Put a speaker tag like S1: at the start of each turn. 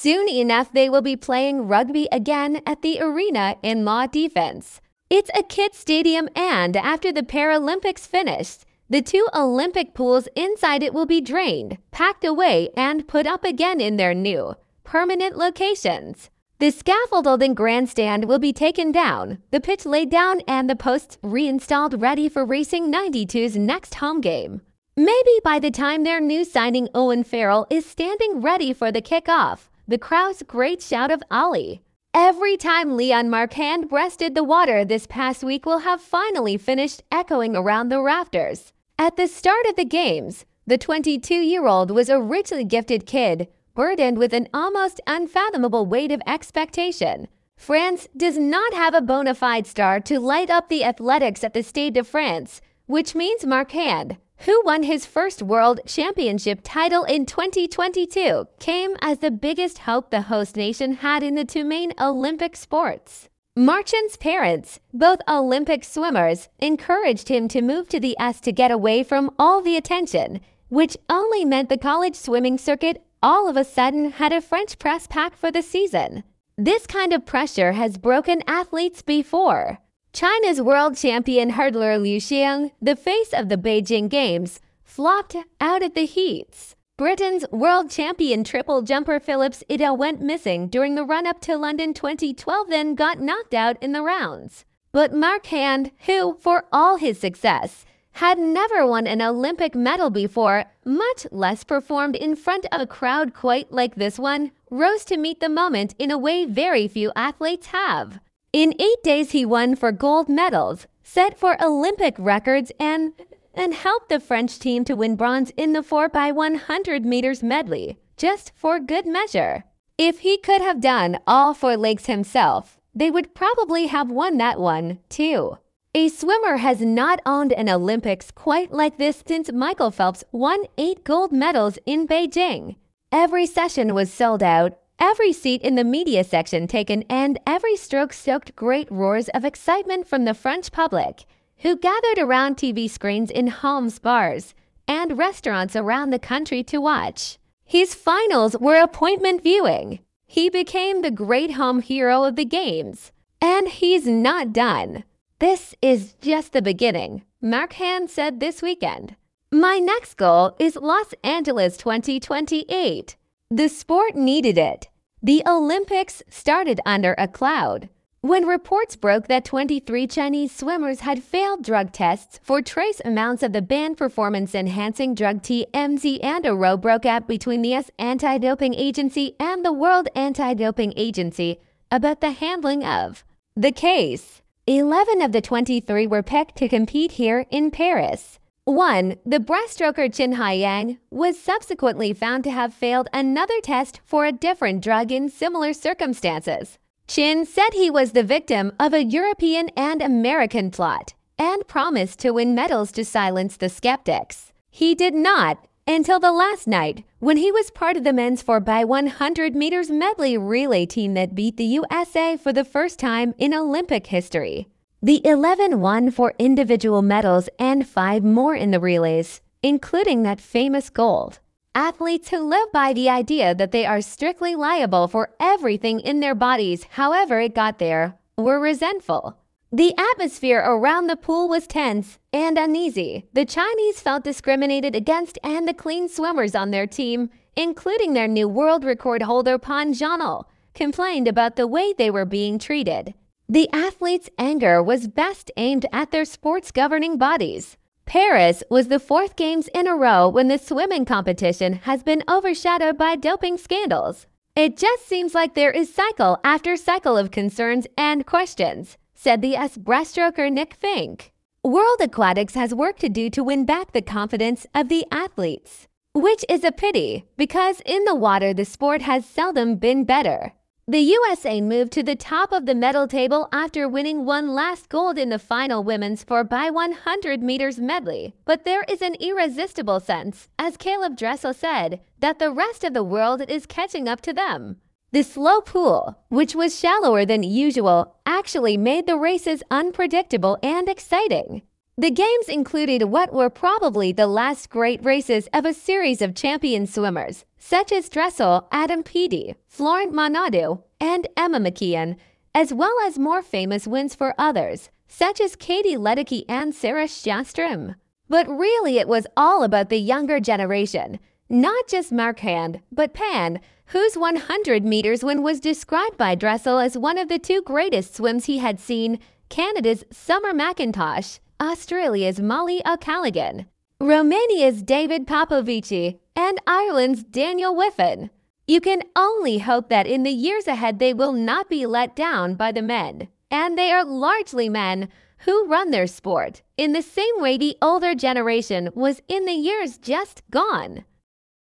S1: Soon enough, they will be playing rugby again at the arena in La Défense. It's a kids' stadium, and after the Paralympics finished, the 2 Olympic pools inside it will be drained, packed away, and put up again in their new, permanent locations. The scaffolding grandstand will be taken down, the pitch laid down, and the posts reinstalled ready for Racing 92's next home game. Maybe by the time their new signing Owen Farrell is standing ready for the kickoff, the crowd's great shout of "Ollie!" every time Leon Marchand breasted the water this past week will have finally finished echoing around the rafters. At the start of the games, the 22-year-old was a richly gifted kid, burdened with an almost unfathomable weight of expectation. France does not have a bona fide star to light up the athletics at the Stade de France, which means Marchand, who won his first world championship title in 2022, came as the biggest hope the host nation had in the 2 main Olympic sports. Marchand's parents, both Olympic swimmers, encouraged him to move to the S to get away from all the attention, which only meant the college swimming circuit all of a sudden had a French press pack for the season. This kind of pressure has broken athletes before. China's world champion hurdler Liu Xiang, the face of the Beijing Games, flopped out at the heats. Britain's world champion triple jumper Phillips Ito went missing during the run-up to London 2012, then got knocked out in the rounds. But Marchand, who, for all his success, had never won an Olympic medal before, much less performed in front of a crowd quite like this one, rose to meet the moment in a way very few athletes have. In 8 days, he won 4 gold medals, set 4 Olympic records, and helped the French team to win bronze in the 4x100 meters medley, just for good measure. If he could have done all 4 legs himself, they would probably have won that one, too. A swimmer has not owned an Olympics quite like this since Michael Phelps won 8 gold medals in Beijing. Every session was sold out, every seat in the media section taken, and every stroke stoked great roars of excitement from the French public, who gathered around TV screens in homes, bars, and restaurants around the country to watch. His finals were appointment viewing. He became the great home hero of the games. And he's not done. "This is just the beginning," Marchand said this weekend. "My next goal is Los Angeles 2028. The sport needed it. The Olympics started under a cloud. When reports broke that 23 Chinese swimmers had failed drug tests for trace amounts of the banned performance-enhancing drug TMZ, and a row broke out between the U.S. Anti-Doping Agency and the World Anti-Doping Agency about the handling of the case. 11 of the 23 were picked to compete here in Paris. One, the breaststroker Qin Haiyang, was subsequently found to have failed another test for a different drug in similar circumstances. Qin said he was the victim of a European and American plot and promised to win medals to silence the skeptics. He did not until the last night, when he was part of the men's 4x100 meters medley relay team that beat the USA for the first time in Olympic history. The 11 won 4 individual medals and 5 more in the relays, including that famous gold. Athletes who live by the idea that they are strictly liable for everything in their bodies, however it got there, were resentful. The atmosphere around the pool was tense and uneasy. The Chinese felt discriminated against, and the clean swimmers on their team, including their new world record holder Pan Zhanil, complained about the way they were being treated. The athletes' anger was best aimed at their sports governing bodies. Paris was the 4th games in a row when the swimming competition has been overshadowed by doping scandals. "It just seems like there is cycle after cycle of concerns and questions," said the U.S. breaststroker Nick Fink. World Aquatics has work to do to win back the confidence of the athletes, which is a pity because in the water the sport has seldom been better. The USA moved to the top of the medal table after winning one last gold in the final women's 4x100 meters medley, but there is an irresistible sense, as Caleb Dressel said, that the rest of the world is catching up to them. The slow pool, which was shallower than usual, actually made the races unpredictable and exciting. The games included what were probably the last great races of a series of champion swimmers, such as Dressel, Adam Peaty, Florent Monado, and Emma McKeon, as well as more famous wins for others, such as Katie Ledecky and Sarah Shastrom. But really it was all about the younger generation, not just Marchand, but Pan, whose 100 meters win was described by Dressel as one of the two greatest swims he had seen, Canada's Summer McIntosh, Australia's Molly O'Callaghan, Romania's David Popovici, and Ireland's Daniel Whiffen. You can only hope that in the years ahead they will not be let down by the men. And they are largely men who run their sport in the same way the older generation was in the years just gone.